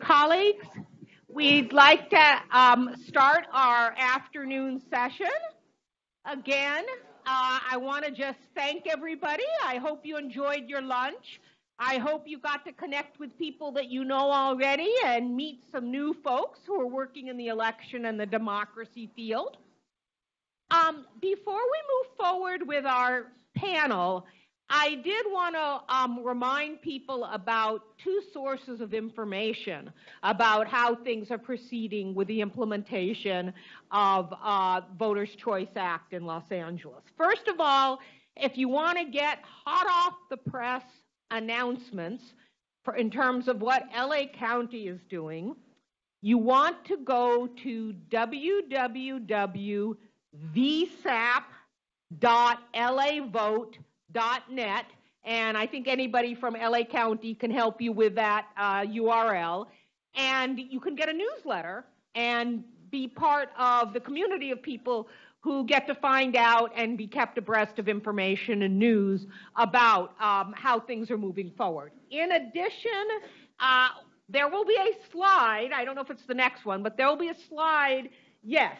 Colleagues, we'd like to start our afternoon session. Again, I want to just thank everybody. I hope you enjoyed your lunch. I hope you got to connect with people that you know already and meet some new folks who are working in the election and the democracy field. Before we move forward with our panel, I did want to remind people about two sources of information about how things are proceeding with the implementation of Voters' Choice Act in Los Angeles. First of all, if you want to get hot off the press announcements in terms of what LA County is doing, you want to go to www.vsap.lavote.net, and I think anybody from LA County can help you with that URL, and you can get a newsletter and be part of the community of people who get to find out and be kept abreast of information and news about how things are moving forward. In addition, there will be a slide. I don't know if it's the next one, but there will be a slide. Yes,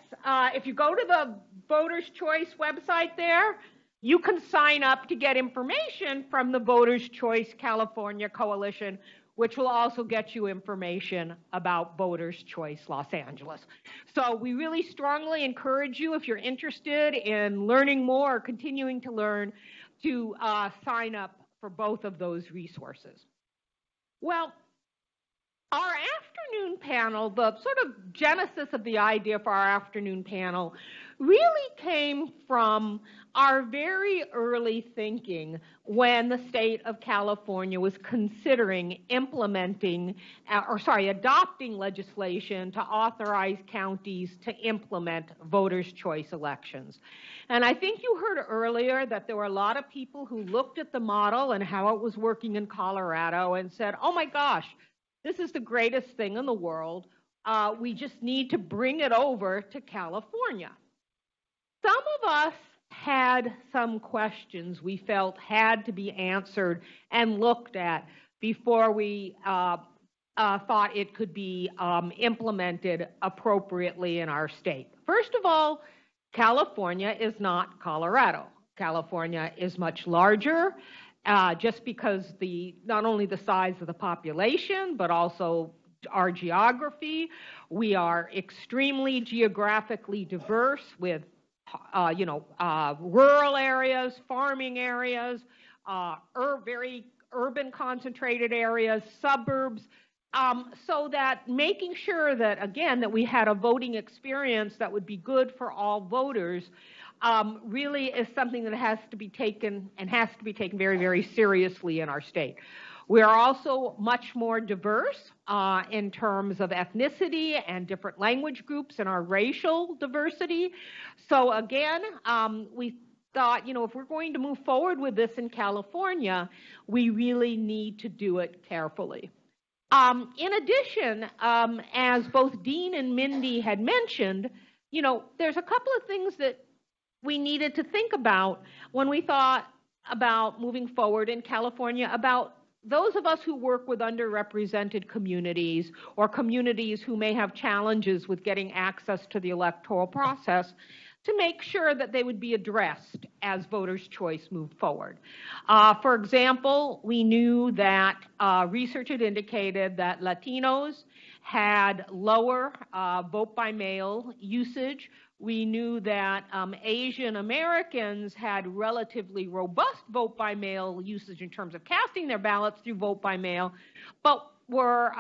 if you go to the Voters' Choice website there, you can sign up to get information from the Voters' Choice California Coalition, which will also get you information about Voters' Choice Los Angeles. So we really strongly encourage you, if you're interested in learning more or continuing to learn, to sign up for both of those resources. Well, our afternoon panel, the sort of genesis of the idea for our afternoon panel really came from our very early thinking when the state of California was considering adopting legislation to authorize counties to implement voters' choice elections. And I think you heard earlier that there were a lot of people who looked at the model and how it was working in Colorado and said, oh my gosh, this is the greatest thing in the world. We just need to bring it over to California. Some of us had some questions we felt had to be answered and looked at before we thought it could be implemented appropriately in our state. First of all, California is not Colorado. California is much larger. Just because not only the size of the population, but also our geography. We are extremely geographically diverse with, rural areas, farming areas, very urban concentrated areas, suburbs, so that making sure that, again, that we had a voting experience that would be good for all voters really is something that has to be taken very, very seriously in our state. We are also much more diverse in terms of ethnicity and different language groups and our racial diversity. So again, we thought, if we're going to move forward with this in California, we really need to do it carefully. In addition, as both Dean and Mindy had mentioned, there's a couple of things that we needed to think about when we thought about moving forward in California, about those of us who work with underrepresented communities or communities who may have challenges with getting access to the electoral process, to make sure that they would be addressed as voters' choice moved forward. For example, we knew that research had indicated that Latinos had lower vote-by-mail usage. We knew that Asian Americans had relatively robust vote-by-mail usage in terms of casting their ballots through vote-by-mail, but were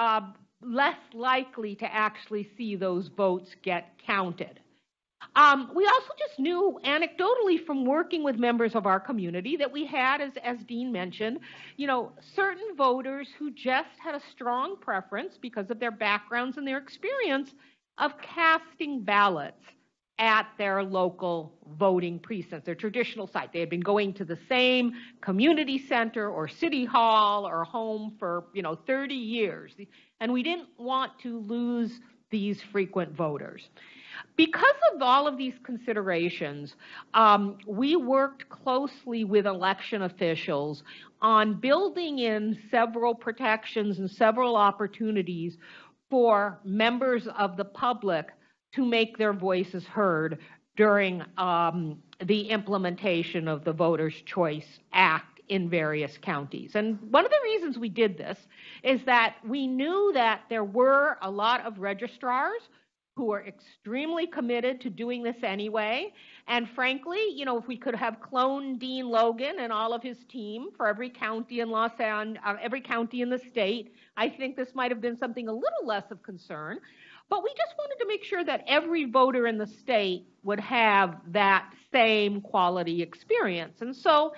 less likely to actually see those votes get counted. We also just knew anecdotally from working with members of our community that we had, as Dean mentioned, certain voters who just had a strong preference because of their backgrounds and their experience of casting ballots at their local voting precincts, their traditional site. They had been going to the same community center or city hall or home for 30 years. And we didn't want to lose these frequent voters. Because of all of these considerations, we worked closely with election officials on building in several protections and several opportunities for members of the public to make their voices heard during the implementation of the Voters' Choice Act in various counties. And one of the reasons we did this is that we knew that there were a lot of registrars who were extremely committed to doing this anyway. And frankly, you know, if we could have cloned Dean Logan and all of his team for every county in every county in the state, I think this might have been something a little less of concern. But we just wanted to make sure that every voter in the state would have that same quality experience. And so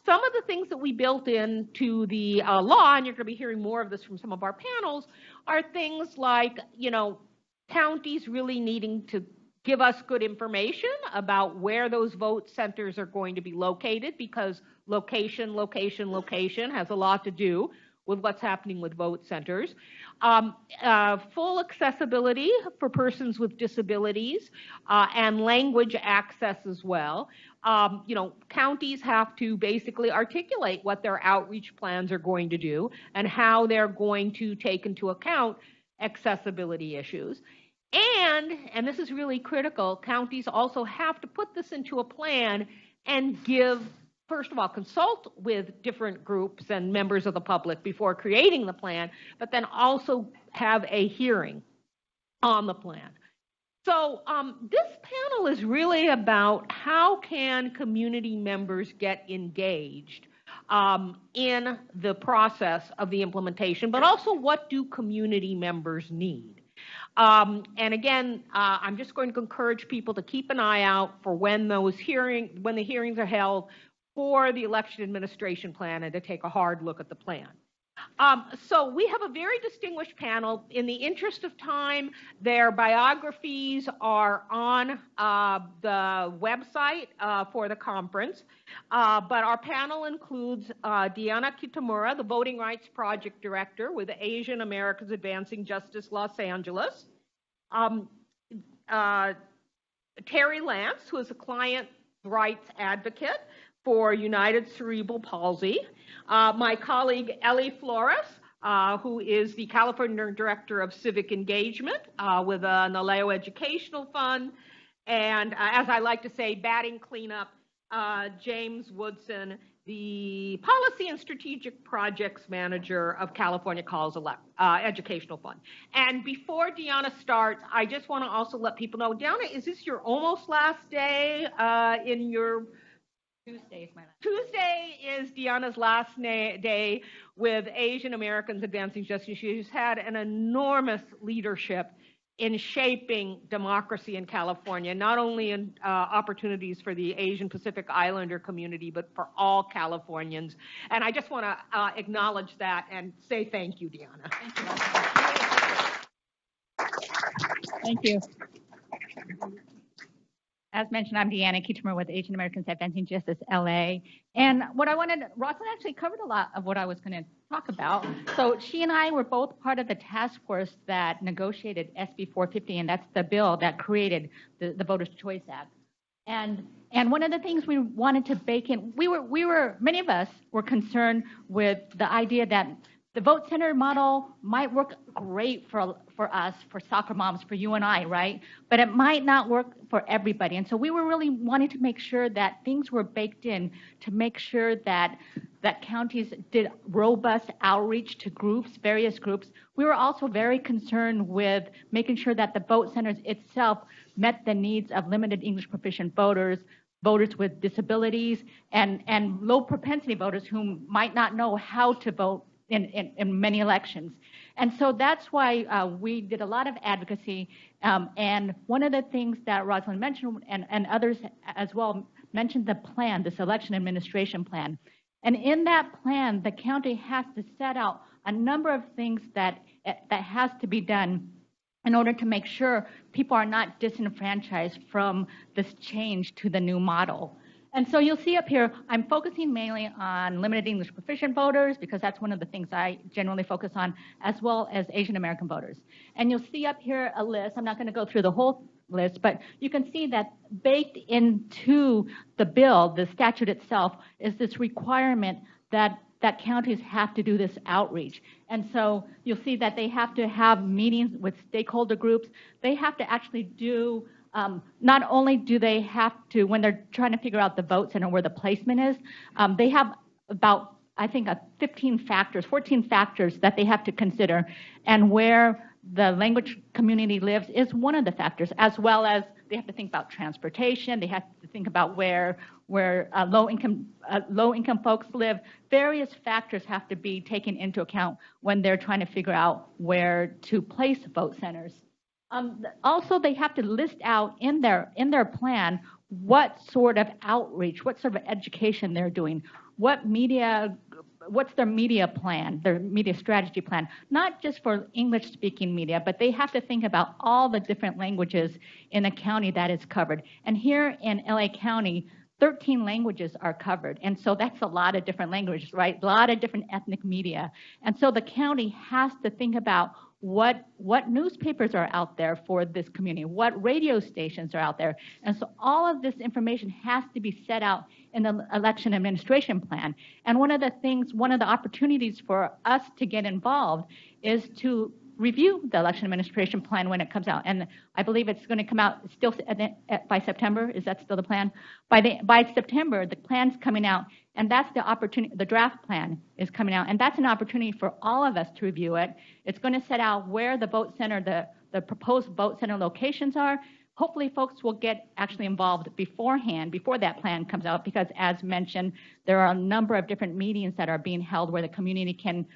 some of the things that we built into the law, and you're going to be hearing more of this from some of our panels, are things like, you know, counties really needing to give us good information about where those vote centers are going to be located, because location has a lot to do with what's happening with vote centers. Full accessibility for persons with disabilities and language access as well. You know, counties have to basically articulate what their outreach plans are going to do and how they're going to take into account accessibility issues. And this is really critical, counties also have to put this into a plan and give, first of all, consult with different groups and members of the public before creating the plan, but then also have a hearing on the plan. So this panel is really about how can community members get engaged in the process of the implementation, but also what do community members need? And again, I'm just going to encourage people to keep an eye out for when the hearings are held for the election administration plan and to take a hard look at the plan. So we have a very distinguished panel. In the interest of time, their biographies are on the website for the conference. But our panel includes Deanna Kitamura, the Voting Rights Project Director with Asian Americans Advancing Justice Los Angeles. Terry Lance, who is a client rights advocate for United Cerebral Palsy. My colleague Ellie Flores, who is the California Director of Civic Engagement with a NALEO Educational Fund. And as I like to say, batting cleanup, James Woodson, the Policy and Strategic Projects Manager of California Calls Educational Fund. And before Deanna starts, I just want to also let people know, Deanna, is this your almost last day in your... Tuesday is my last. Tuesday is Deanna's last day with Asian Americans Advancing Justice. She's had an enormous leadership in shaping democracy in California, not only in opportunities for the Asian Pacific Islander community, but for all Californians. And I just want to acknowledge that and say thank you, Deanna. Thank you. As mentioned, I'm Deanna Kitamura with Asian Americans Advancing Justice LA. And what I wanted, Rosalind actually covered a lot of what I was going to talk about. So she and I were both part of the task force that negotiated SB 450, and that's the bill that created the Voters' Choice Act. And one of the things we wanted to bake in, many of us were concerned with the idea that the vote center model might work great for us, for soccer moms, for you and I, right? But it might not work for everybody. And so we were really wanting to make sure that things were baked in to make sure that counties did robust outreach to groups, various groups. We were also very concerned with making sure that the vote centers itself met the needs of limited English proficient voters, voters with disabilities, and low propensity voters who might not know how to vote in many elections. And so that's why we did a lot of advocacy. And one of the things that Rosalind mentioned, and others as well, mentioned the plan, this election administration plan. And in that plan, the county has to set out a number of things that has to be done in order to make sure people are not disenfranchised from this change to the new model. And so you'll see up here, I'm focusing mainly on limited English proficient voters because that's one of the things I generally focus on, as well as Asian American voters. And you'll see up here a list. I'm not going to go through the whole list, but you can see that baked into the bill, the statute itself, is this requirement that that counties have to do this outreach. And so you'll see that they have to have meetings with stakeholder groups. They have to actually do, not only do they have to, when they're trying to figure out the vote center where the placement is, they have about, I think, 14 factors that they have to consider. And where the language community lives is one of the factors, as well as they have to think about transportation. They have to think about where low-income folks live. Various factors have to be taken into account when they're trying to figure out where to place vote centers. Also, they have to list out in their plan what sort of outreach, what sort of education they're doing, what's their media plan, their media strategy plan, not just for English-speaking media, but they have to think about all the different languages in a county that is covered. And here in LA County, 13 languages are covered. And so that's a lot of different languages, right? A lot of different ethnic media. And so the county has to think about what newspapers are out there for this community, what radio stations are out there. And so all of this information has to be set out in the election administration plan. And one of the opportunities for us to get involved is to review the election administration plan when it comes out. And I believe it's going to come out still by September. Is that still the plan? By September, the plan's coming out, and that's the opportunity. The draft plan is coming out, and that's an opportunity for all of us to review it. It's going to set out where the vote center, the proposed vote center locations are. Hopefully folks will get actually involved beforehand, before that plan comes out, because as mentioned, there are a number of different meetings that are being held where the community can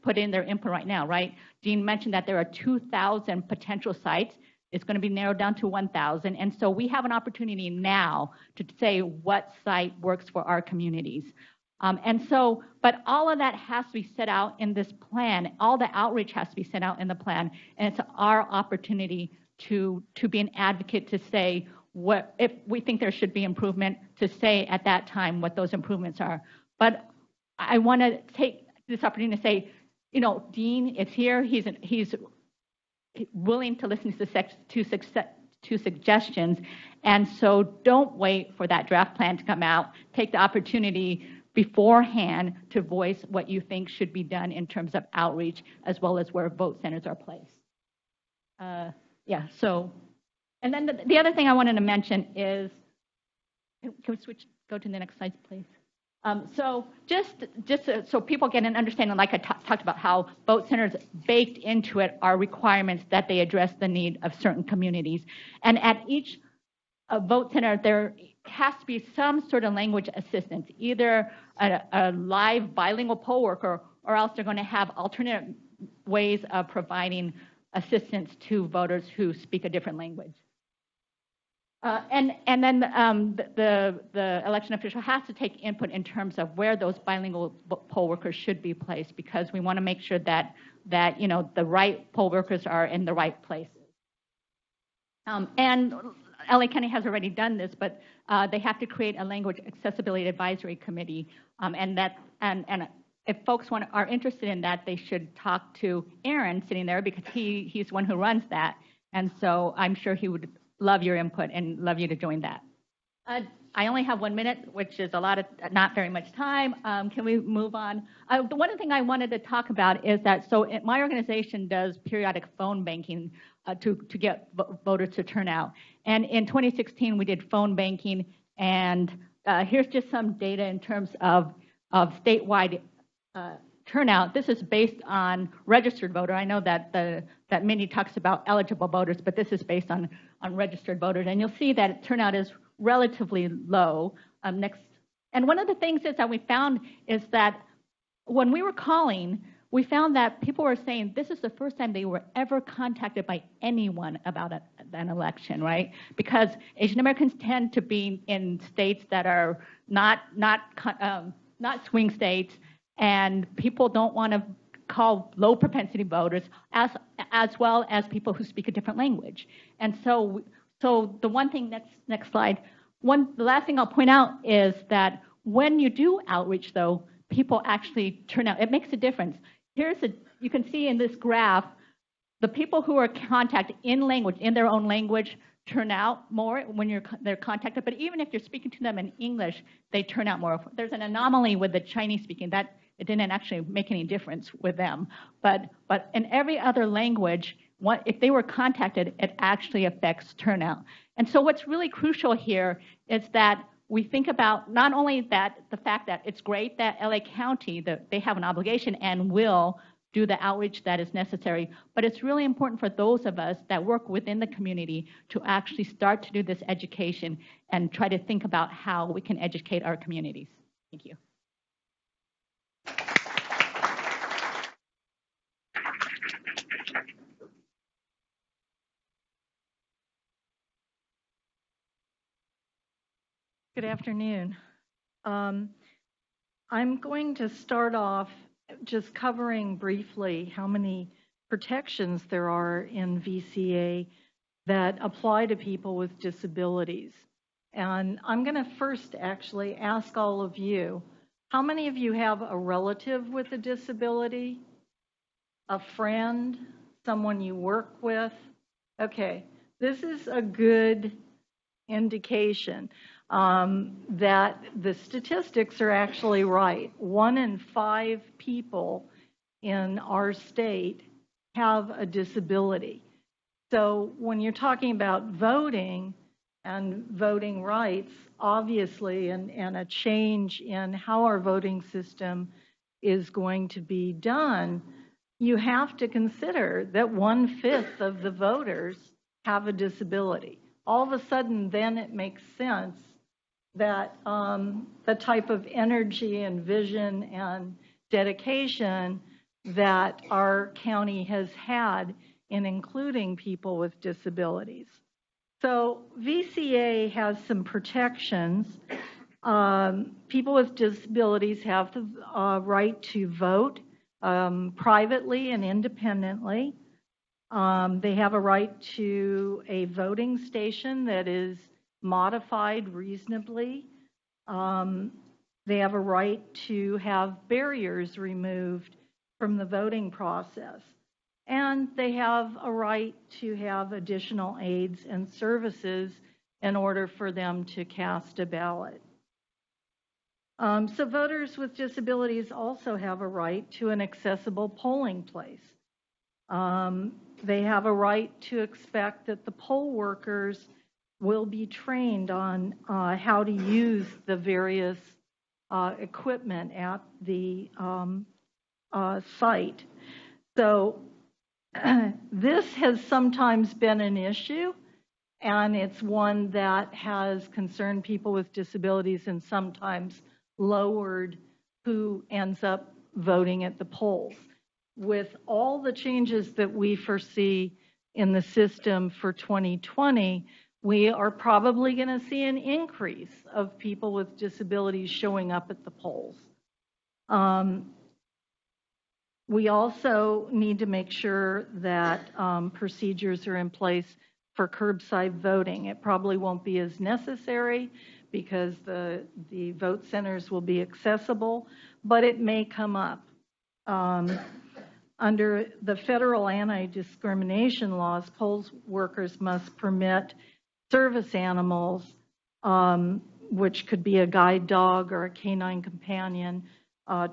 put in their input right now, right? Dean mentioned that there are 2,000 potential sites. It's going to be narrowed down to 1,000. And so we have an opportunity now to say what site works for our communities. But all of that has to be set out in this plan. All the outreach has to be set out in the plan. And it's our opportunity to be an advocate, to say what, if we think there should be improvement, to say at that time what those improvements are. But I want to take this opportunity to say, Dean is here. He's willing to listen to suggestions. And so don't wait for that draft plan to come out. Take the opportunity beforehand to voice what you think should be done in terms of outreach, as well as where vote centers are placed. And then the other thing I wanted to mention is, can we go to the next slide, please? So just so people get an understanding, like I talked about, how vote centers baked into it are requirements that they address the need of certain communities. And at each vote center, there has to be some sort of language assistance, either a live bilingual poll worker, or else they're going to have alternate ways of providing assistance to voters who speak a different language. And then the election official has to take input in terms of where those bilingual poll workers should be placed, because we want to make sure that the right poll workers are in the right places. And LA County has already done this, but they have to create a language accessibility advisory committee, and if folks are interested in that, they should talk to Aaron sitting there, because he's one who runs that, and so I'm sure he would love your input and love you to join that. I only have 1 minute, which is not very much time. Can we move on? The one thing I wanted to talk about is that, my organization does periodic phone banking to get voters to turn out. And in 2016, we did phone banking, and here's just some data in terms of statewide turnout. This is based on registered voter. I know that that Mindy talks about eligible voters, but this is based on registered voters. And you'll see that turnout is relatively low. And one of the things that we found is that when we were calling, we found that people were saying this is the first time they were ever contacted by anyone about an election, right? Because Asian Americans tend to be in states that are not swing states, and people don't want to call low propensity voters, as well as people who speak a different language. And so the one thing, next slide, the last thing I'll point out is that when you do outreach, though, people actually turn out. It makes a difference. You can see in this graph, the people who are contacted in their own language, turn out more when they're contacted. But even if you're speaking to them in English, they turn out more. There's an anomaly with the Chinese speaking. That it didn't actually make any difference with them. But in every other language, if they were contacted, it actually affects turnout. And so what's really crucial here is that we think about not only that the fact that it's great that LA County, that they have an obligation and will do the outreach that is necessary, but it's really important for those of us that work within the community to actually start to do this education and try to think about how we can educate our communities. Thank you. Good afternoon. I'm going to start off just covering briefly how many protections there are in VCA that apply to people with disabilities. And I'm going to first actually ask all of you, how many of you have a relative with a disability? A friend? Someone you work with? Okay, this is a good indication that the statistics are actually right. 1 in 5 people in our state have a disability. So when you're talking about voting and voting rights, obviously, and a change in how our voting system is going to be done, you have to consider that 1/5 of the voters have a disability. All of a sudden, then it makes sense that the type of energy and vision and dedication that our county has had in including people with disabilities. So VCA has some protections. People with disabilities have the right to vote privately and independently. They have a right to a voting station that is modified reasonably. They have a right to have barriers removed from the voting process. And they have a right to have additional aids and services in order for them to cast a ballot. So voters with disabilities also have a right to an accessible polling place. They have a right to expect that the poll workers will be trained on how to use the various equipment at the site. So this has sometimes been an issue, and it's one that has concerned people with disabilities and sometimes lowered who ends up voting at the polls. With all the changes that we foresee in the system for 2020, we are probably going to see an increase of people with disabilities showing up at the polls. We also need to make sure that procedures are in place for curbside voting. It probably won't be as necessary because the vote centers will be accessible, but it may come up. Under the federal anti-discrimination laws, poll workers must permit service animals, which could be a guide dog or a canine companion,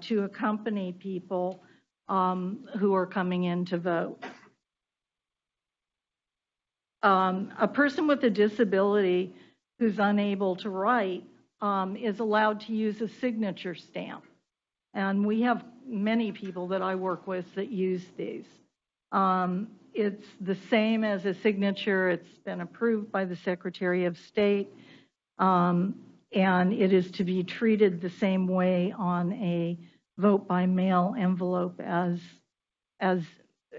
to accompany people who are coming in to vote. A person with a disability who's unable to write is allowed to use a signature stamp. And we have many people that I work with that use these. It's the same as a signature. It's been approved by the Secretary of State. And it is to be treated the same way on a vote by mail envelope as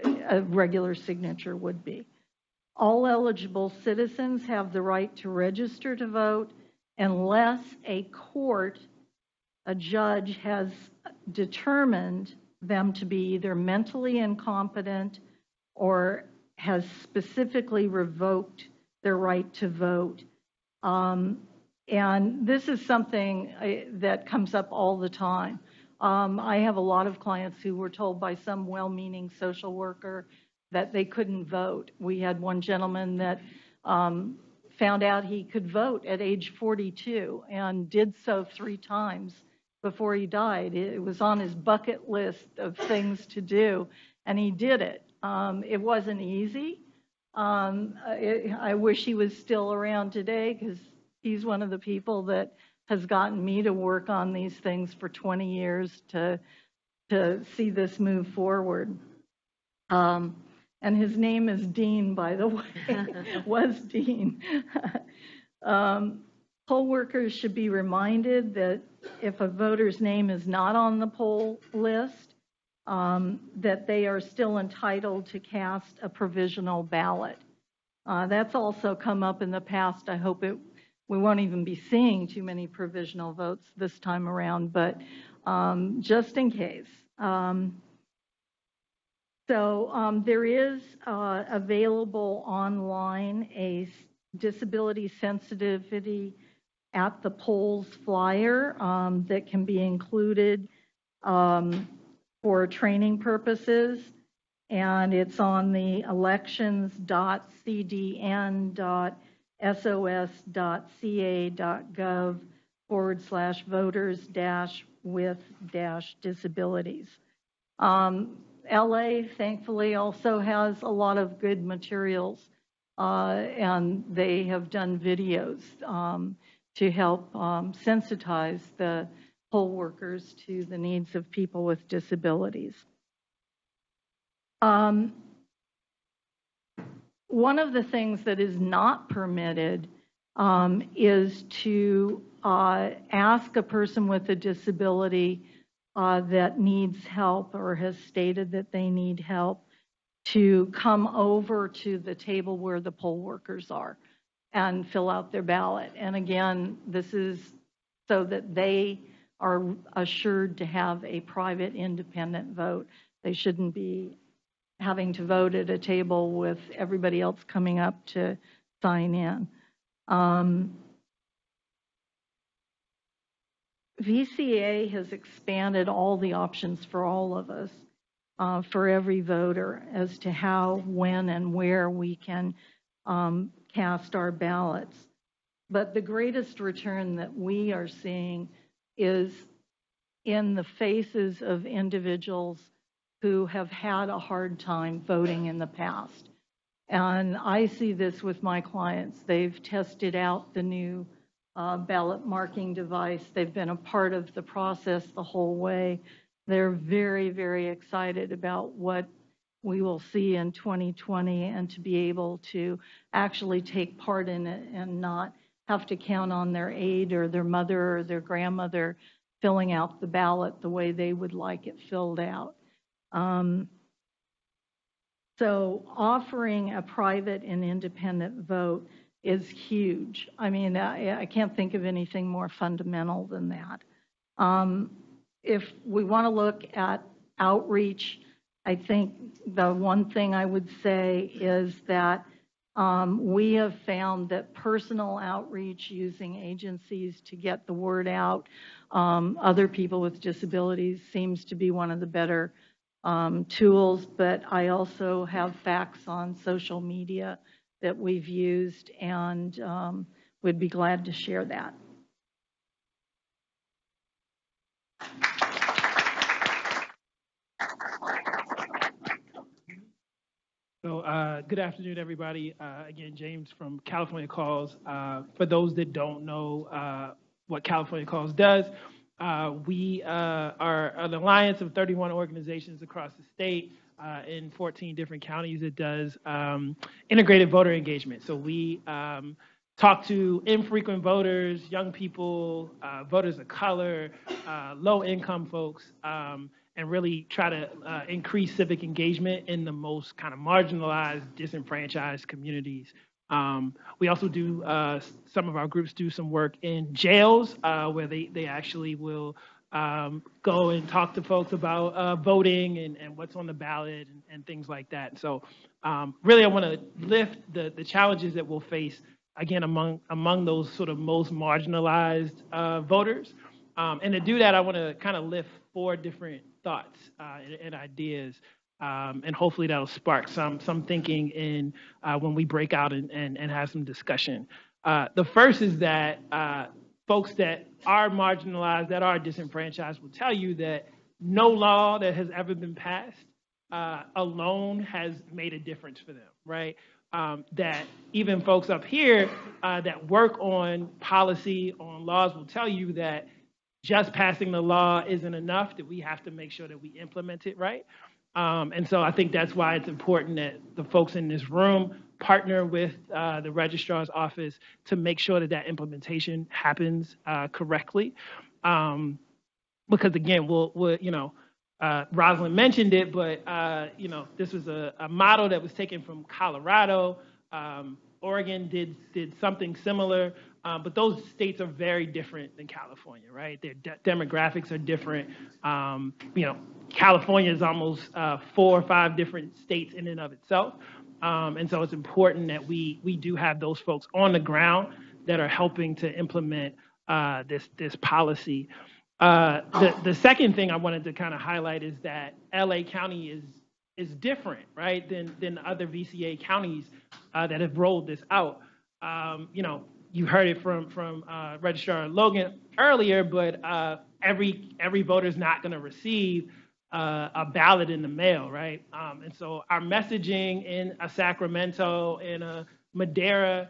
a regular signature would be. All eligible citizens have the right to register to vote unless a court, a judge, has determined them to be either mentally incompetent or has specifically revoked their right to vote. And this is something that comes up all the time. I have a lot of clients who were told by some well-meaning social worker that they couldn't vote. We had one gentleman that found out he could vote at age 42 and did so 3 times before he died. It was on his bucket list of things to do, and he did it. It wasn't easy. I wish he was still around today, because he's one of the people that has gotten me to work on these things for 20 years to see this move forward. And his name is Dean, by the way, was Dean. Poll workers should be reminded that if a voter's name is not on the poll list, that they are still entitled to cast a provisional ballot. That's also come up in the past. I hope we won't even be seeing too many provisional votes this time around, but just in case. There is available online a disability sensitivity at the polls flyer that can be included for training purposes, and it's on the elections.cda.sos.ca.gov/voters-with-disabilities. LA, thankfully, also has a lot of good materials, and they have done videos to help sensitize the poll workers to the needs of people with disabilities. One of the things that is not permitted is to ask a person with a disability that needs help or has stated that they need help to come over to the table where the poll workers are and fill out their ballot. And again, this is so that they are assured to have a private, independent vote. They shouldn't be having to vote at a table with everybody else coming up to sign in. VCA has expanded all the options for all of us, for every voter, as to how, when, and where we can cast our ballots. But the greatest return that we are seeing is in the faces of individuals who have had a hard time voting in the past. And I see this with my clients. They've tested out the new ballot marking device. They've been a part of the process the whole way. They're very, very excited about what we will see in 2020 and to be able to actually take part in it and not have to count on their aide or their mother or their grandmother filling out the ballot the way they would like it filled out. So offering a private and independent vote is huge. I mean, I can't think of anything more fundamental than that. If we want to look at outreach, I think the one thing I would say is that we have found that personal outreach using agencies to get the word out, other people with disabilities, seems to be one of the better tools, but I also have facts on social media that we've used, and would be glad to share that. So good afternoon, everybody. Again, James from California Calls. For those that don't know what California Calls does, we are an alliance of 31 organizations across the state in 14 different counties that does integrated voter engagement. So we talk to infrequent voters, young people, voters of color, low-income folks, and really try to increase civic engagement in the most kind of marginalized, disenfranchised communities. We also do, some of our groups do some work in jails where they actually will go and talk to folks about voting and what's on the ballot and things like that. So really I want to lift the challenges that we'll face, again, among those sort of most marginalized voters. And to do that, I want to kind of lift 4 different thoughts and ideas, and hopefully that'll spark some thinking in when we break out and have some discussion. The first is that folks that are marginalized, that are disenfranchised, will tell you that no law that has ever been passed alone has made a difference for them, right? That even folks up here that work on policy, on laws, will tell you that just passing the law isn't enough, that we have to make sure that we implement it right. And so I think that's why it's important that the folks in this room partner with the registrar's office to make sure that that implementation happens correctly. Because again, we'll you know, Rosalind mentioned it, but you know, this was a model that was taken from Colorado. Oregon did something similar, but those states are very different than California, right? Their demographics are different. You know, California is almost 4 or 5 different states in and of itself. And so it's important that we do have those folks on the ground that are helping to implement this policy. The second thing I wanted to kind of highlight is that LA County is different, right, than other VCA counties that have rolled this out. You know, you heard it from Registrar Logan earlier, but every voter is not going to receive a ballot in the mail, right? And so our messaging in a Sacramento, in a Madera,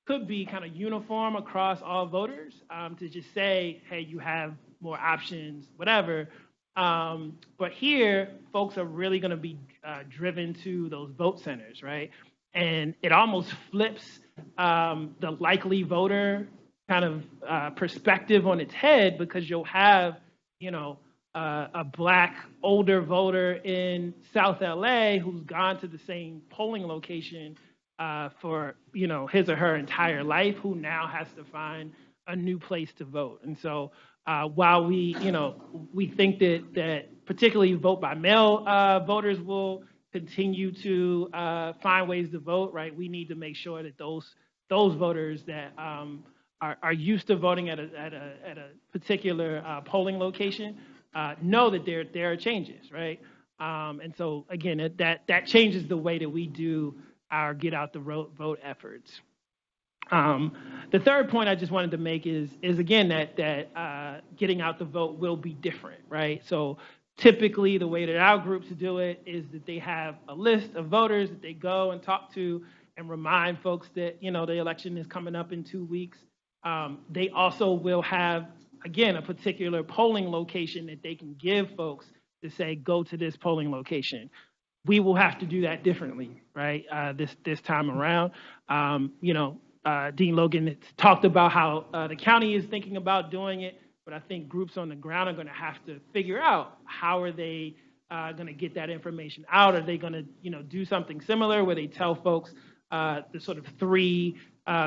could be kind of uniform across all voters to just say, hey, you have more options, whatever. But here, folks are really going to be driven to those vote centers, right? And it almost flips the likely voter kind of perspective on its head, because you'll have, you know, a Black older voter in South LA who's gone to the same polling location for, you know, his or her entire life, who now has to find a new place to vote. And so while we, you know, we think that particularly vote by mail voters will continue to find ways to vote, right? We need to make sure that those voters that are used to voting at a particular polling location know that there are changes, right? And so again, that changes the way that we do our get out the vote efforts. The third point I just wanted to make is again that getting out the vote will be different, right? So typically the way that our groups do it is that they have a list of voters that they go and talk to and remind folks that, you know, the election is coming up in 2 weeks. They also will have, again, a particular polling location that they can give folks to say, go to this polling location. We will have to do that differently, right? This time around. You know, Dean Logan talked about how the county is thinking about doing it, but I think groups on the ground are going to have to figure out how are they going to get that information out. Are they going to, you know, do something similar where they tell folks the sort of 3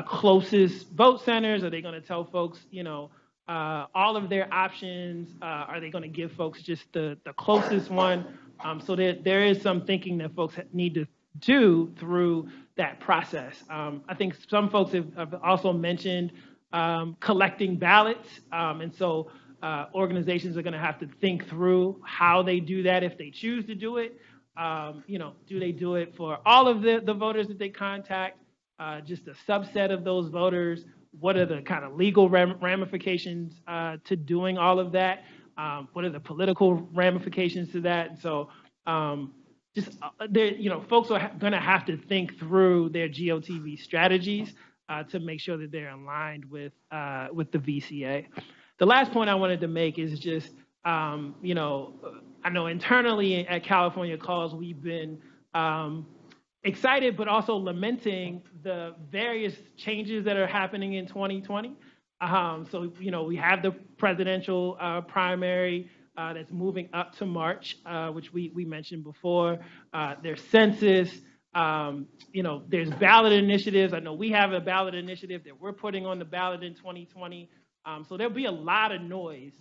closest vote centers? Are they going to tell folks, you know, all of their options? Are they going to give folks just the closest one? So there is some thinking that folks need to do through that process. I think some folks have also mentioned collecting ballots. And so organizations are going to have to think through how they do that if they choose to do it. You know, do they do it for all of the voters that they contact, just a subset of those voters? What are the kind of legal ramifications to doing all of that? What are the political ramifications to that? And so you know, folks are going to have to think through their GOTV strategies to make sure that they're aligned with the VCA. The last point I wanted to make is just, you know, I know internally at California Calls, we've been excited, but also lamenting the various changes that are happening in 2020. So, you know, we have the presidential primary that's moving up to March, which we mentioned before. There's census. You know, there's ballot initiatives. I know we have a ballot initiative that we're putting on the ballot in 2020. So there'll be a lot of noise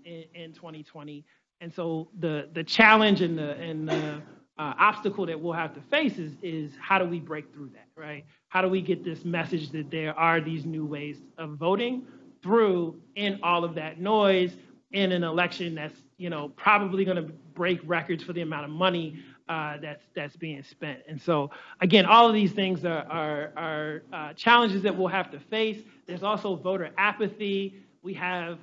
in 2020. And so the challenge and the obstacle that we'll have to face is how do we break through that, right? How do we get this message that there are these new ways of voting through in all of that noise in an election that's, you know, probably going to break records for the amount of money that's being spent. And so, again, all of these things are challenges that we'll have to face. There's also voter apathy. We have,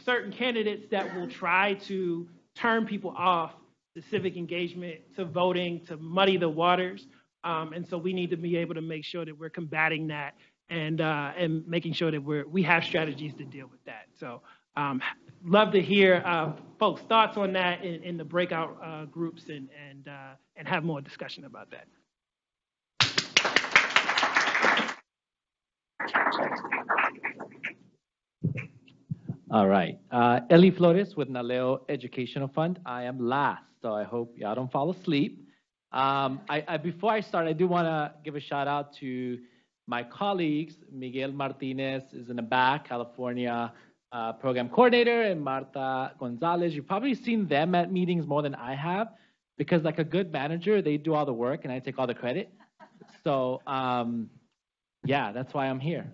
certain candidates that will try to turn people off to civic engagement, to voting, to muddy the waters. And so we need to be able to make sure that we're combating that and making sure that we have strategies to deal with that. So love to hear folks' thoughts on that in the breakout groups and have more discussion about that. All right. Eli Flores with NALEO Educational Fund. I am last, so I hope y'all don't fall asleep. Before I start, I do want to give a shout out to my colleagues. Miguel Martinez is in the back, California program coordinator, and Marta Gonzalez. You've probably seen them at meetings more than I have, because like a good manager, they do all the work and I take all the credit. So yeah, that's why I'm here.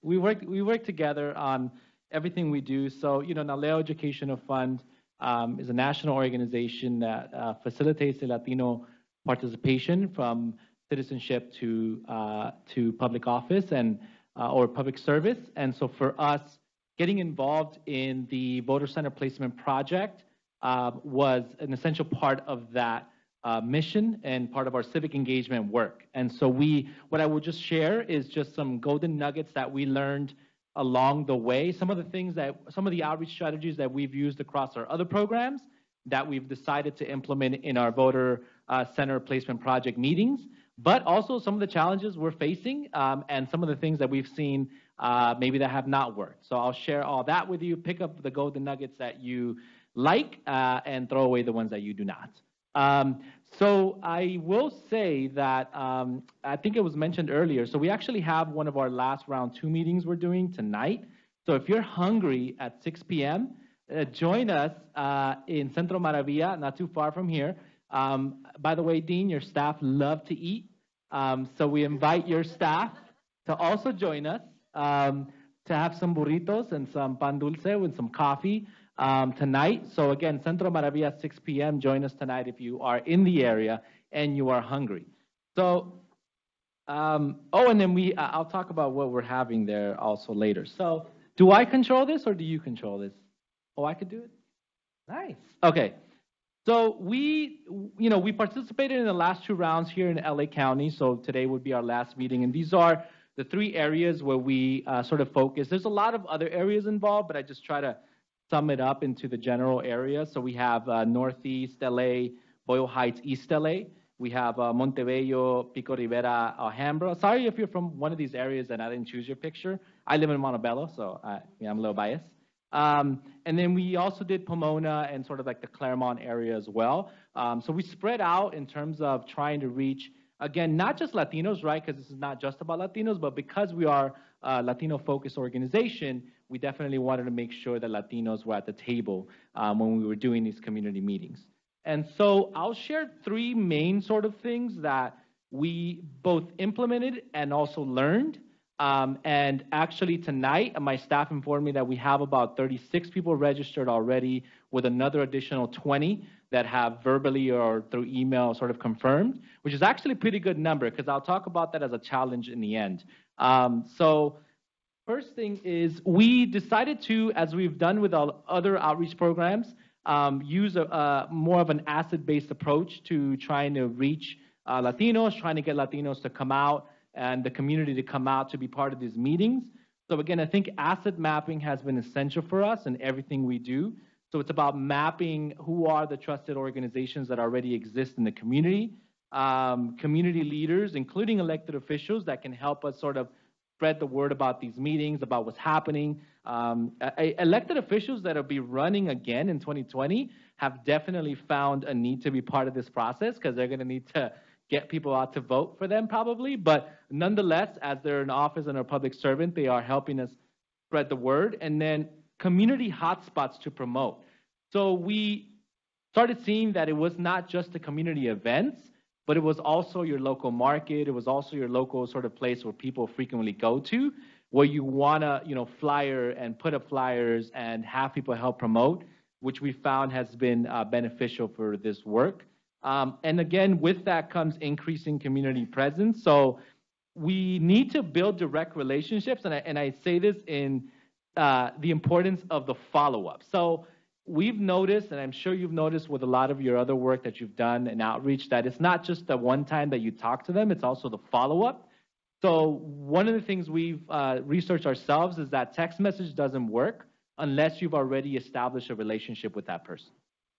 We work together on everything we do. So, NALEO Educational Fund is a national organization that facilitates the Latino participation from citizenship to public office and or public service. And so for us, getting involved in the voter center placement project was an essential part of that mission and part of our civic engagement work. And so what I will just share is just some golden nuggets that we learned along the way, some of the outreach strategies that we've used across our other programs that we've decided to implement in our voter center placement project meetings, but also some of the challenges we're facing and some of the things that we've seen maybe that have not worked. So I'll share all that with you, pick up the golden nuggets that you like and throw away the ones that you do not. So I will say that I think it was mentioned earlier. So we actually have one of our last round 2 meetings we're doing tonight. So if you're hungry at 6 p.m., join us in Centro Maravilla, not too far from here. By the way, Dean, your staff love to eat. So we invite your staff to also join us to have some burritos and some pan dulce with some coffee tonight. So again, Centro Maravilla, 6 p.m. Join us tonight if you are in the area and you are hungry. So, and then I'll talk about what we're having there also later. So do I control this or do you control this? Oh, I could do it? Nice. Okay. So we participated in the last 2 rounds here in LA County. So today would be our last meeting. And these are the 3 areas where we sort of focus. There's a lot of other areas involved, but I just try to sum it up into the general area. So we have Northeast LA, Boyle Heights, East LA. We have Montebello, Pico Rivera, Alhambra. Sorry if you're from one of these areas and I didn't choose your picture. I live in Montebello, so I'm a little biased. And then we also did Pomona and sort of like the Claremont area as well. So we spread out in terms of trying to reach, again, not just Latinos, right? Because this is not just about Latinos, but because we are a Latino-focused organization, we definitely wanted to make sure that Latinos were at the table when we were doing these community meetings. And so I'll share 3 main sort of things that we both implemented and also learned. And actually tonight, my staff informed me that we have about 36 people registered already, with another additional 20 that have verbally or through email sort of confirmed, which is actually a pretty good number, because I'll talk about that as a challenge in the end. So first thing is we decided to, as we've done with our other outreach programs, use more of an asset-based approach to trying to reach Latinos, trying to get Latinos to come out and the community to come out to be part of these meetings. So again, I think asset mapping has been essential for us in everything we do. So it's about mapping who are the trusted organizations that already exist in the community, community leaders, including elected officials that can help us sort of spread the word about these meetings, about what's happening. Elected officials that will be running again in 2020 have definitely found a need to be part of this process, because they're going to need to get people out to vote for them probably. But nonetheless, as they're in office and a public servant, they are helping us spread the word. And then community hotspots to promote. So we started seeing that it was not just the community events, but it was also your local market. It was also your local sort of place where people frequently go to, where you want to, flyer and put up flyers and have people help promote, which we found has been beneficial for this work. And again, with that comes increasing community presence. So we need to build direct relationships, and I say this in the importance of the follow-up. So we've noticed, and I'm sure you've noticed with a lot of your other work that you've done in outreach, that it's not just the one time that you talk to them, it's also the follow-up. So one of the things we've researched ourselves is that text message doesn't work unless you've already established a relationship with that person.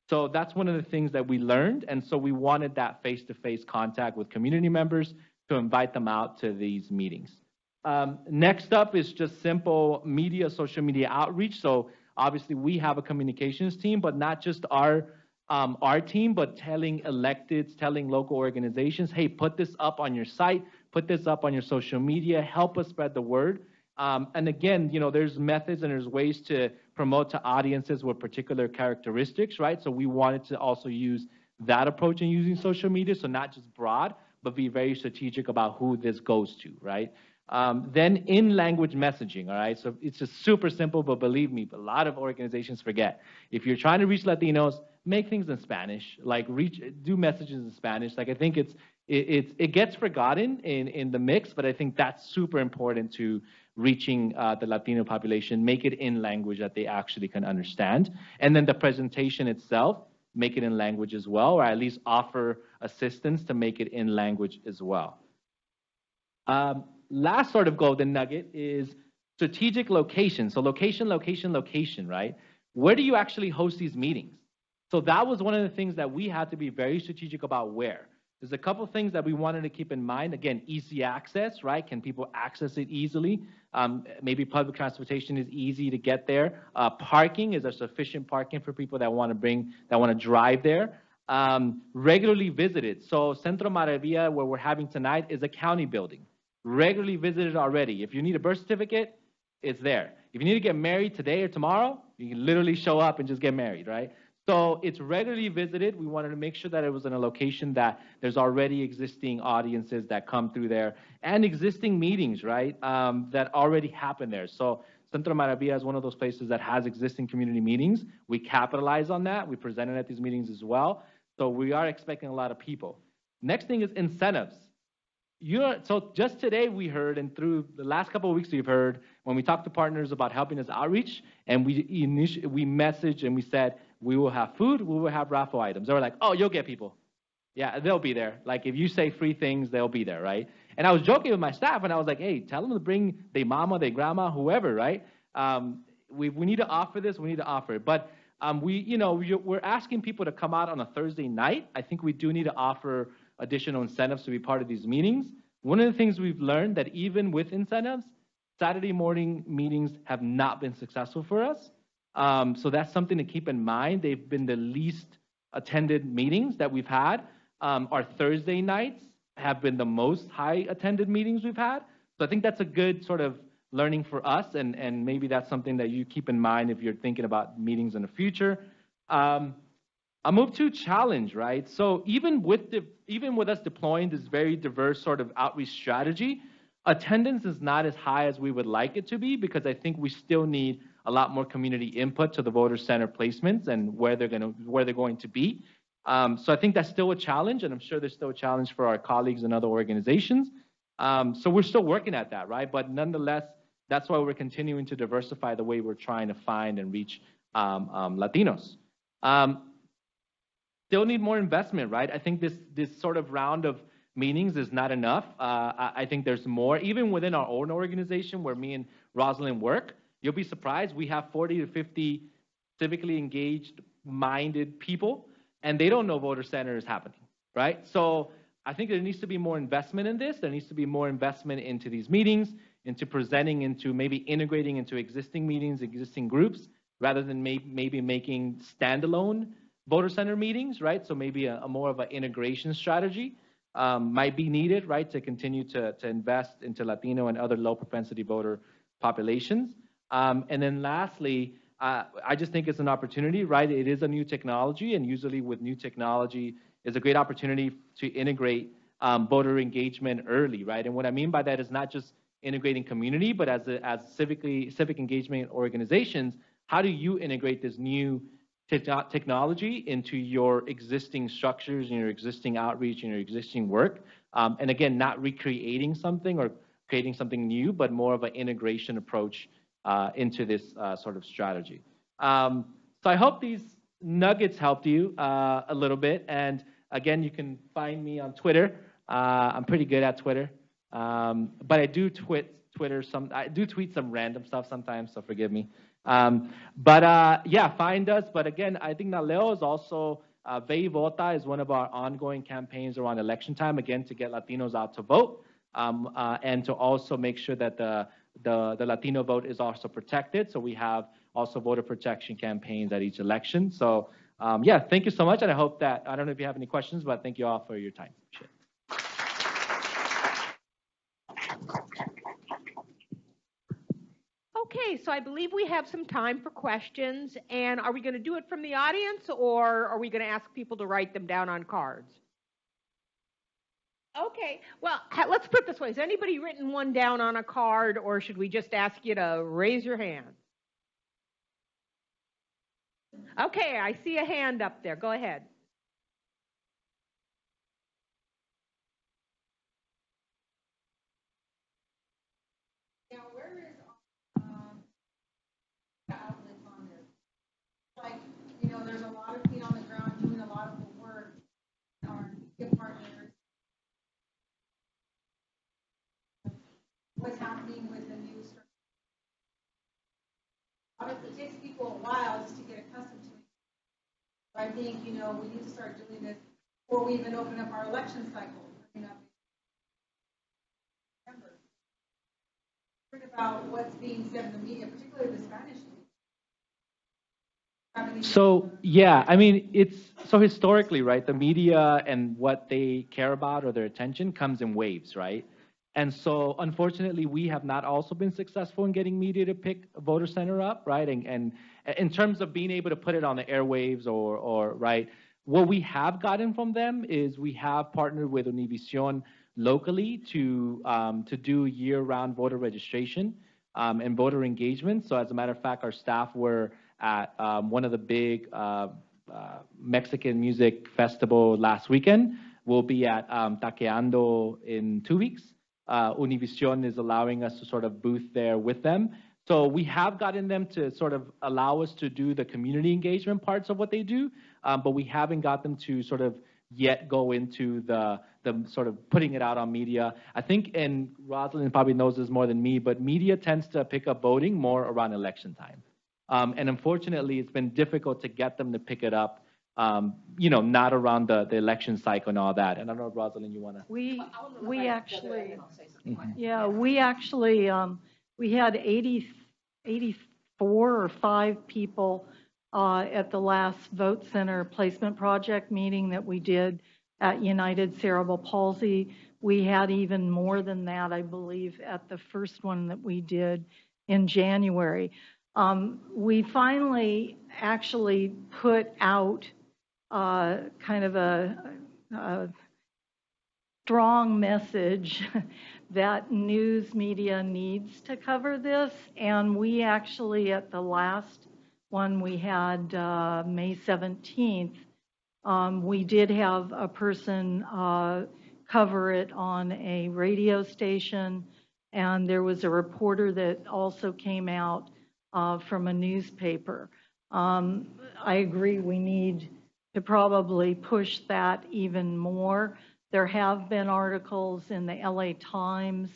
So that's one of the things that we learned, and so we wanted that face-to-face contact with community members to invite them out to these meetings. Next up is just simple media, social media outreach. So obviously we have a communications team, but not just our team, but telling electeds, telling local organizations, hey, put this up on your site, put this up on your social media, help us spread the word. And again, you know, there's methods and there's ways to promote to audiences with particular characteristics, right? So we wanted to also use that approach in using social media, so not just broad, but be very strategic about who this goes to, right? Then in-language messaging, all right? So it's just super simple, but believe me, a lot of organizations forget. If you're trying to reach Latinos, make things in Spanish, like do messages in Spanish. Like I think it gets forgotten in the mix, but I think that's super important to reaching the Latino population, make it in language that they actually can understand. And then the presentation itself, make it in language as well, or at least offer assistance to make it in language as well. Last sort of golden nugget is strategic location. So location, location, location, right? Where do you actually host these meetings? So that was one of the things that we had to be very strategic about where. There's a couple things that we wanted to keep in mind. Again, easy access, right? Can people access it easily? Maybe public transportation is easy to get there. Parking, is there sufficient parking for people that want to drive there? Regularly visited. So Centro Maravilla, where we're having tonight, is a county building. Regularly visited already. If you need a birth certificate, it's there. If you need to get married today or tomorrow, you can literally show up and just get married, right? So it's regularly visited. We wanted to make sure that it was in a location that there's already existing audiences that come through there and existing meetings, right, that already happen there. So Centro Maravilla is one of those places that has existing community meetings. We capitalize on that. We presented at these meetings as well. So we are expecting a lot of people. Next thing is incentives. So just today we heard, and through the last couple of weeks we've heard, when we talked to partners about helping us outreach, and we messaged and we said, we will have food, we will have raffle items. They were like, oh, you'll get people. Yeah, they'll be there. Like if you say free things, they'll be there, right? And I was joking with my staff, and I was like, hey, tell them to bring their mama, their grandma, whoever, right? We need to offer this, we need to offer it. But we're asking people to come out on a Thursday night. I think we do need to offer additional incentives to be part of these meetings. One of the things we've learned that even with incentives, Saturday morning meetings have not been successful for us. So that's something to keep in mind. They've been the least attended meetings that we've had. Our Thursday nights have been the most high attended meetings we've had. So I think that's a good sort of learning for us, and maybe that's something that you keep in mind if you're thinking about meetings in the future. I'll move to challenge, right? So even with us deploying this very diverse sort of outreach strategy, attendance is not as high as we would like it to be, because I think we still need a lot more community input to the voter center placements and where they're going to be. So I think that's still a challenge, and I'm sure there's still a challenge for our colleagues in other organizations. So we're still working at that, right? But nonetheless, that's why we're continuing to diversify the way we're trying to find and reach Latinos. Still need more investment, right? I think this sort of round of meetings is not enough. I think there's more, even within our own organization where me and Rosalind work. You'll be surprised, we have 40 to 50 civically engaged, minded people, and they don't know voter center is happening, right? So I think there needs to be more investment in this. There needs to be more investment into these meetings, into presenting, into maybe integrating into existing meetings, existing groups, rather than maybe making standalone voter center meetings, right? So maybe a more of an integration strategy might be needed, right, to continue to invest into Latino and other low propensity voter populations. And then lastly, I just think it's an opportunity, right? It is a new technology, and usually with new technology is a great opportunity to integrate voter engagement early, right? And what I mean by that is not just integrating community, but as civic engagement organizations, how do you integrate this new technology into your existing structures and your existing outreach and your existing work. And again, not recreating something or creating something new, but more of an integration approach into this sort of strategy. So I hope these nuggets helped you a little bit. And again, you can find me on Twitter. I'm pretty good at Twitter, but I do tweet some random stuff sometimes, so forgive me. Yeah, find us. But again, I think NALEO is also, Ve Vota is one of our ongoing campaigns around election time, again, to get Latinos out to vote, and to also make sure that the Latino vote is also protected. So we have also voter protection campaigns at each election. So yeah, thank you so much. And I hope that, I don't know if you have any questions, but thank you all for your time. Appreciate it. Okay, so I believe we have some time for questions. And are we going to do it from the audience, or are we going to ask people to write them down on cards? Okay, well, let's put it this way. Has anybody written one down on a card, or should we just ask you to raise your hand? Okay, I see a hand up there. Go ahead. Now, where is outlets on this? Like, you know, there's a lot of feet on the ground doing a lot of the work. Our media partners. What's happening with the news? It takes people a while just to get accustomed to it. I think, you know, we need to start doing this before we even open up our election cycle. About what's being said in the media, particularly the Spanish media. So yeah, I mean, it's so historically, right? The media and what they care about or their attention comes in waves, right? And so unfortunately, we have not also been successful in getting media to pick Voter Center up, right? And in terms of being able to put it on the airwaves or right, what we have gotten from them is we have partnered with Univision locally to do year-round voter registration and voter engagement. So as a matter of fact, our staff were at one of the big Mexican music festival last weekend. We'll be at Taqueando in 2 weeks. Univision is allowing us to sort of booth there with them. So we have gotten them to sort of allow us to do the community engagement parts of what they do, but we haven't got them to sort of yet go into the sort of putting it out on media. I think, and Rosalind probably knows this more than me, but media tends to pick up voting more around election time. And unfortunately, it's been difficult to get them to pick it up, you know, not around the election cycle and all that. And I don't know if Rosalind, you want to? We actually, yeah, we actually, we had 84 or 5 people at the last Vote Center Placement Project meeting that we did at United Cerebral Palsy. We had even more than that, I believe, at the first one that we did in January. We finally actually put out kind of a strong message that news media needs to cover this, and we actually, at the last one we had May 17th, we did have a person cover it on a radio station, and there was a reporter that also came out from a newspaper. I agree, we need to probably push that even more. There have been articles in the LA Times.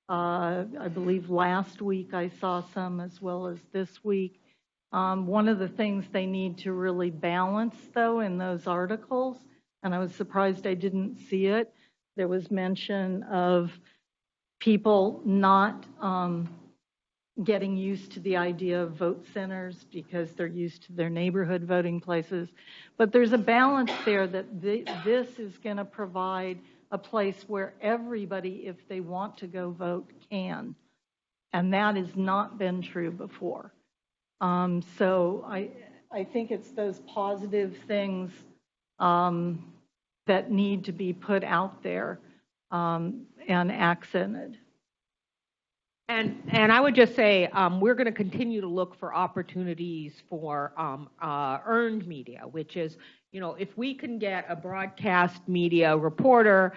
I believe last week I saw some as well as this week. One of the things they need to really balance, though, in those articles, and I was surprised I didn't see it, there was mention of people not getting used to the idea of vote centers because they're used to their neighborhood voting places. But there's a balance there that this is going to provide a place where everybody, if they want to go vote, can. And that has not been true before. So I think it's those positive things that need to be put out there and accented. And I would just say we're going to continue to look for opportunities for earned media, which is, if we can get a broadcast media reporter,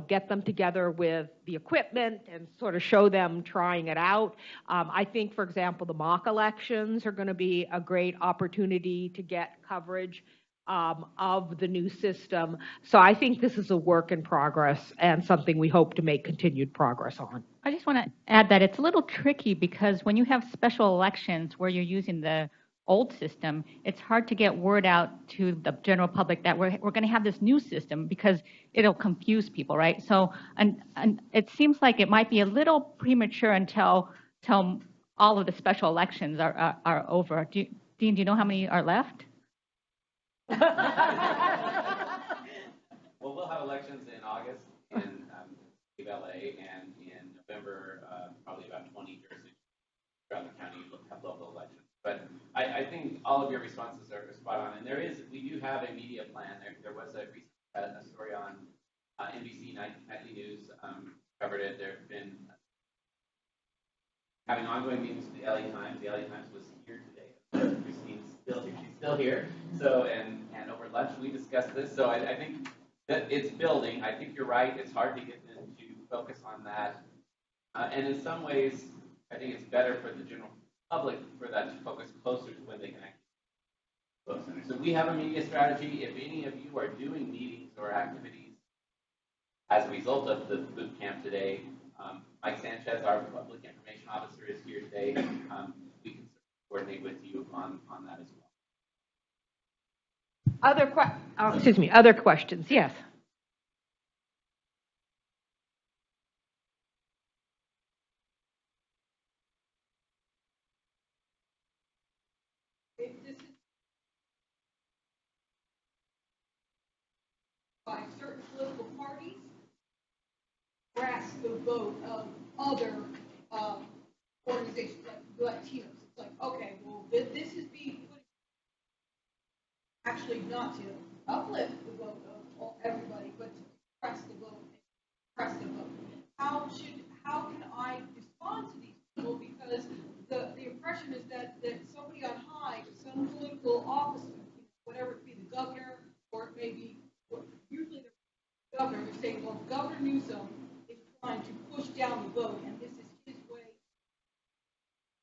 get them together with the equipment and sort of show them trying it out. I think, for example, the mock elections are going to be a great opportunity to get coverage of the new system. So I think this is a work in progress and something we hope to make continued progress on. I just want to add that it's a little tricky because when you have special elections where you're using the old system, it's hard to get word out to the general public that we're going to have this new system because it'll confuse people, right? So and it seems like it might be a little premature until all of the special elections are over. Dean, do you know how many are left? Well, we'll have elections in August in LA, and in November, probably about 20 jurisdictions around the county have local elections. But I think all of your responses are spot on, and we do have a media plan. There was a recent story on NBC Nightly News covered it. There have been having ongoing meetings with the LA Times. The LA Times was here today. Christine's she's still here. So, and over lunch we discussed this. So I think that it's building. I think you're right. It's hard to get them to focus on that. And in some ways, I think it's better for the general public for that to focus closer to when they can actually go center. So we have a media strategy. If any of you are doing meetings or activities as a result of the boot camp today, Mike Sanchez, our public information officer, is here today. We can coordinate with you on that as well. Other questions? Yes. By certain political parties, grasp the vote of other organizations like Latinos. It's like, okay, well, this is being put actually not to uplift the vote of everybody, but to press the vote. How can I respond to these people? Because the impression is that somebody on high, some political officer, whatever it be, the governor, or it may be, usually the governor, they're saying, well, Governor Newsom is trying to push down the vote, and this is his way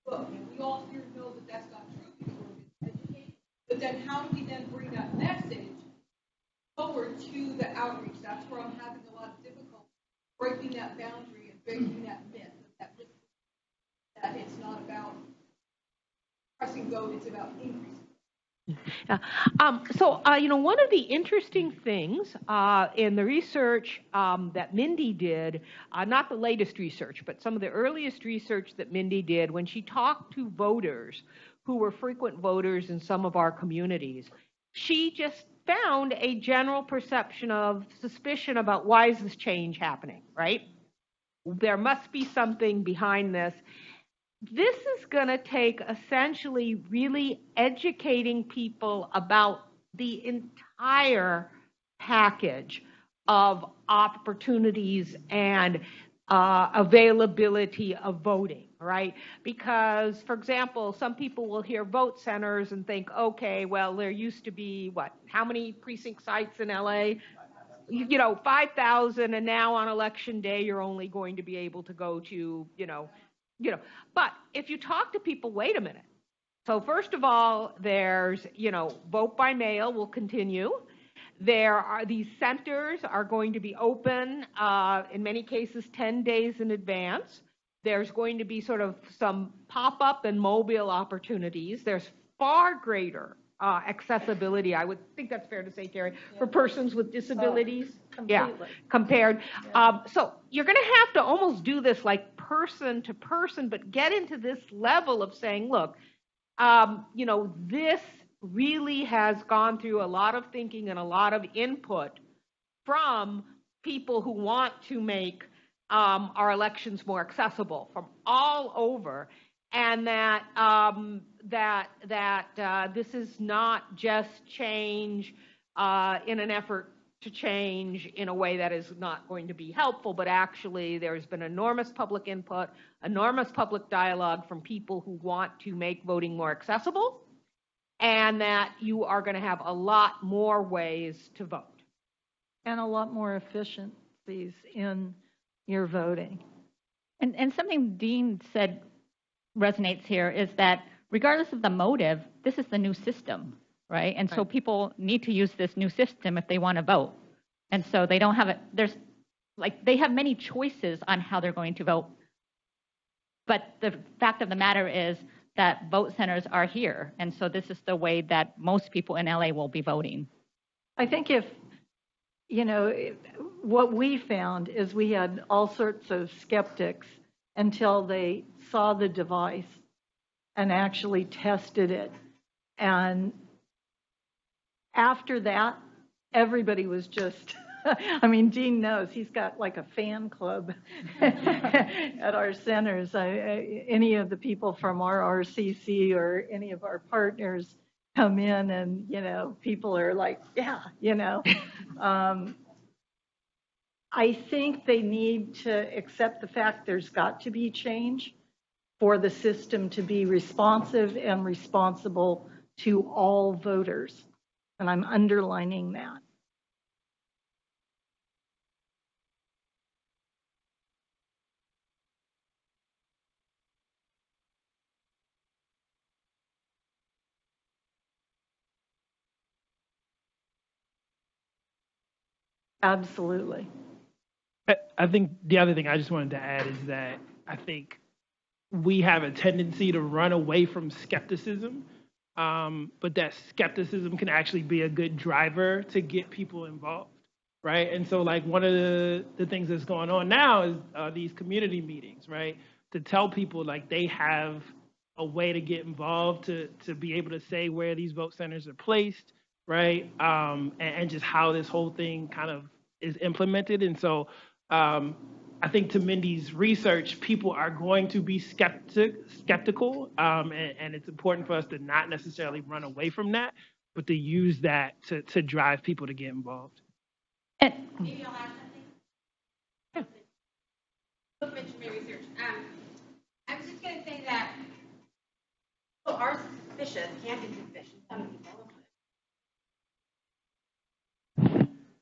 to vote. And we all here know that that's not true because we're educated. But then how do we then bring that message forward to the outreach? That's where I'm having a lot of difficulty breaking that boundary and breaking that myth that it's not about pressing vote, it's about increasing. One of the interesting things in the research that Mindy did, not the latest research, but some of the earliest research that Mindy did when she talked to voters who were frequent voters in some of our communities, she just found a general perception of suspicion about why is this change happening, right? There must be something behind this. This is going to take essentially really educating people about the entire package of opportunities and availability of voting, right? Because, for example, some people will hear vote centers and think, okay, well, there used to be, how many precinct sites in LA? 5,000, and now on election day, you're only going to be able to go to, but if you talk to people, wait a minute. So first of all, there's, vote by mail will continue. There are these centers are going to be open, in many cases, 10 days in advance. There's going to be sort of some pop-up and mobile opportunities. There's far greater accessibility, I would think that's fair to say, Carrie, for persons with disabilities. Completely. Compared. So you're going to have to almost do this like person to person, but get into this level of saying, look, this really has gone through a lot of thinking and a lot of input from people who want to make our elections more accessible from all over, and that this is not just change in an effort to change in a way that is not going to be helpful, but actually there's been enormous public input, enormous public dialogue from people who want to make voting more accessible, and that you are going to have a lot more ways to vote. And a lot more efficiencies in your voting. And something Dean said resonates here is that regardless of the motive, this is the new system, right? And so people need to use this new system if they want to vote. And so they don't have it, they have many choices on how they're going to vote. But the fact of the matter is that vote centers are here. And so this is the way that most people in LA will be voting. I think if, what we found is we had all sorts of skeptics until they saw the device and actually tested it. And after that, everybody was just, Dean knows he's got like a fan club at our centers. Any of the people from our RCC or any of our partners come in and, people are like, yeah, I think they need to accept the fact there's got to be change for the system to be responsive and responsible to all voters. And I'm underlining that. Absolutely. I think the other thing I just wanted to add is that I think we have a tendency to run away from skepticism, but that skepticism can actually be a good driver to get people involved, right? And so like one of the things that's going on now is these community meetings, right? To tell people like they have a way to get involved, to be able to say where these vote centers are placed, right? And just how this whole thing kind of is implemented. And so I think to Mindy's research, people are going to be skeptical, and it's important for us to not necessarily run away from that, but to use that to drive people to get involved. Maybe I'll add something. Both mentioned my research. I was just going to say that people are suspicious, can be suspicious, some people.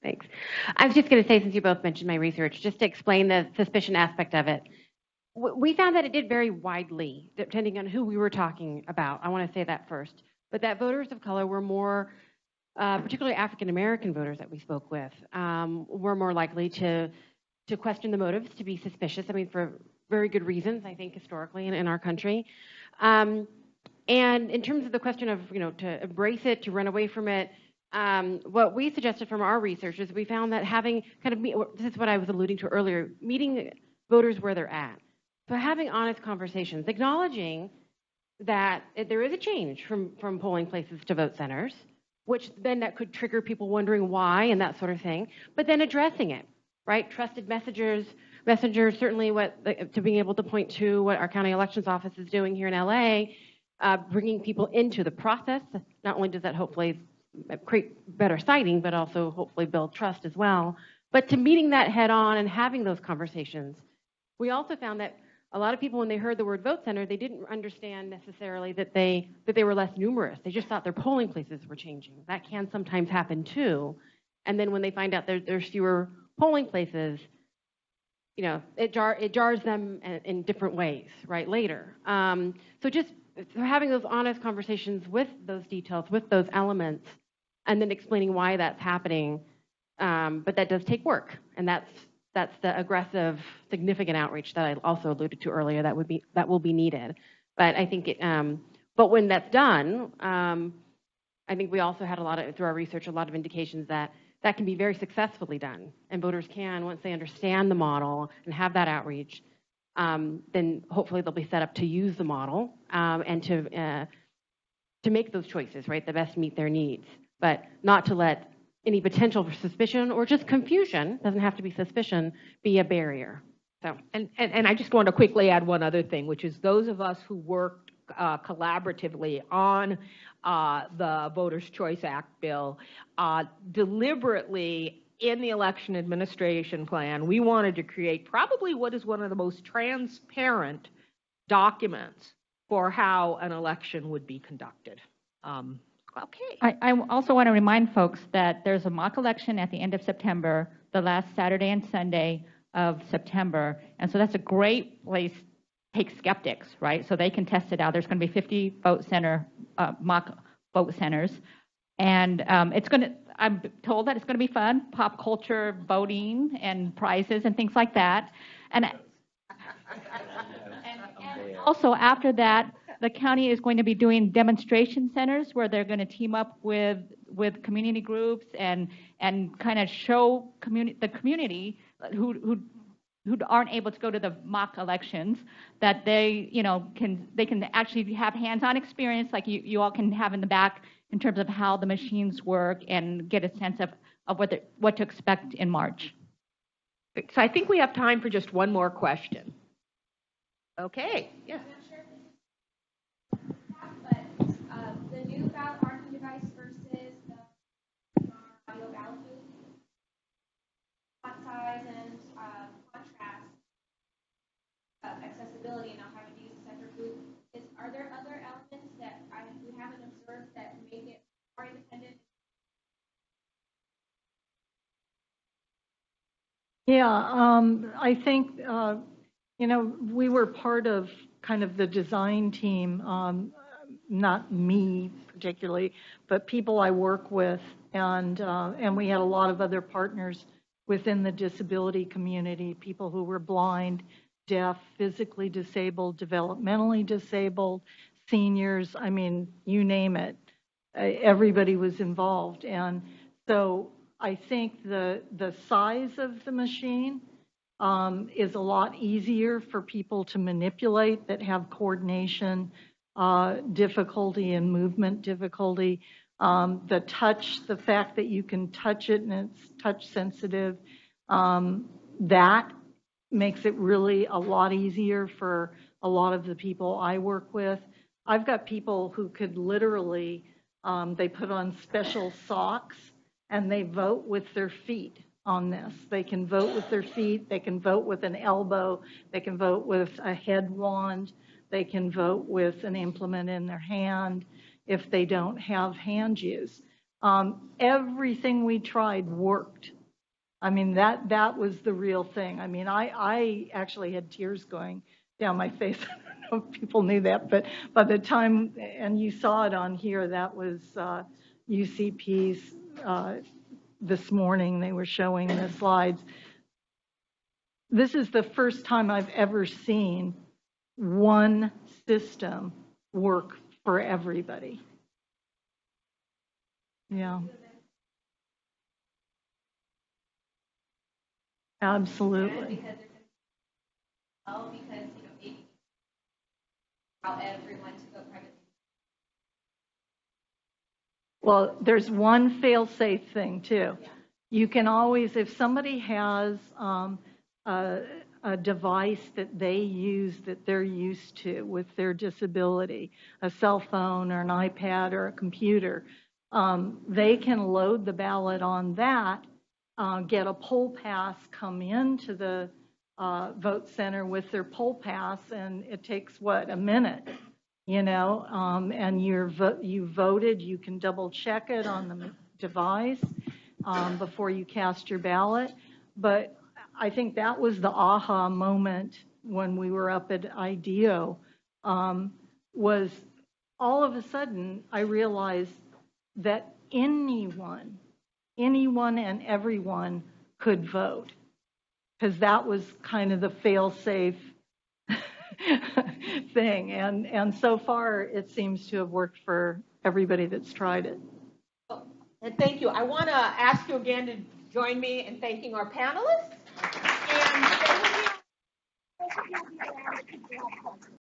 Thanks. I was just going to say, since you both mentioned my research, just to explain the suspicion aspect of it. We found that it did vary widely, depending on who we were talking about. I want to say that first. But that voters of color were more, particularly African-American voters that we spoke with, were more likely to question the motives, to be suspicious. For very good reasons, I think, historically in our country. And in terms of the question of, to embrace it, to run away from it, what we suggested from our research is we found that having this is what I was alluding to earlier, meeting voters where they're at. So having honest conversations, acknowledging that there is a change from polling places to vote centers, which then that could trigger people wondering why and that sort of thing, but then addressing it, right? Trusted messengers, certainly to being able to point to what our county elections office is doing here in LA, bringing people into the process. Not only does that hopefully create better siting, but also hopefully build trust as well. But to meeting that head on and having those conversations. We also found that a lot of people, when they heard the word vote center, they didn't understand necessarily that they were less numerous. They just thought their polling places were changing. That can sometimes happen too. And then when they find out there's fewer polling places, it jars them in different ways, right, later. So having those honest conversations with those details, with those elements, and then explaining why that's happening. But that does take work, and that's the aggressive, significant outreach that I also alluded to earlier that will be needed. But I think but when that's done, I think we also had through our research, a lot of indications that can be very successfully done, and voters can, once they understand the model and have that outreach, then hopefully they'll be set up to use the model and to make those choices, right, that best meet their needs, but not to let any potential for suspicion or just confusion, doesn't have to be suspicion, be a barrier. So, and I just want to quickly add one other thing, which is those of us who worked collaboratively on the Voters' Choice Act bill deliberately in the election administration plan, we wanted to create probably what is one of the most transparent documents for how an election would be conducted. Okay. I also want to remind folks that there's a mock election at the end of September, the last Saturday and Sunday of September. And so that's a great place to take skeptics, right? So they can test it out. There's going to be 50 mock vote centers. And I'm told that it's going to be fun, pop culture voting and prizes and things like that. And also after that, the county is going to be doing demonstration centers where they're going to team up with community groups and kind of show the community who aren't able to go to the mock elections that they can actually have hands-on experience like you all can have in the back in terms of how the machines work and get a sense of what to expect in March. So I think we have time for just one more question. Okay, yeah. The new ballot marking device versus the audio ballot booth, font size and contrast, accessibility, and not having to use a separate booth. Are there other elements that we haven't observed that make it more independent? Yeah, I think, we were part of kind of the design team, not me particularly, but people I work with, and we had a lot of other partners within the disability community, people who were blind, deaf, physically disabled, developmentally disabled, seniors, I mean, you name it. Everybody was involved. And so I think the size of the machine is a lot easier for people to manipulate that have coordination difficulty and movement difficulty. The touch, the fact that you can touch it and it's touch sensitive, that makes it really a lot easier for a lot of the people I work with. I've got people who could literally, they put on special socks and they vote with their feet on this. They can vote with their feet, they can vote with an elbow, they can vote with a head wand, they can vote with an implement in their hand if they don't have hand use. Everything we tried worked. I mean, that was the real thing. I mean, I actually had tears going down my face. I don't know if people knew that, but by the time, and you saw it on here, that was UCP's this morning. They were showing the slides. This is the first time I've ever seen one system work for everybody. Yeah. Absolutely. Because maybe how everyone to go private. Well, there's one fail-safe thing too. Yeah. You can always, if somebody has a device that they use that they're used to with their disability, a cell phone or an iPad or a computer, they can load the ballot on that, get a poll pass, come into the vote center with their poll pass, and it takes, a minute, and you voted. You can double check it on the device before you cast your ballot. But I think that was the aha moment when we were up at IDEO, was all of a sudden I realized that anyone and everyone could vote, because that was kind of the fail-safe thing. And so far, it seems to have worked for everybody that's tried it. And thank you. I want to ask you again to join me in thanking our panelists. And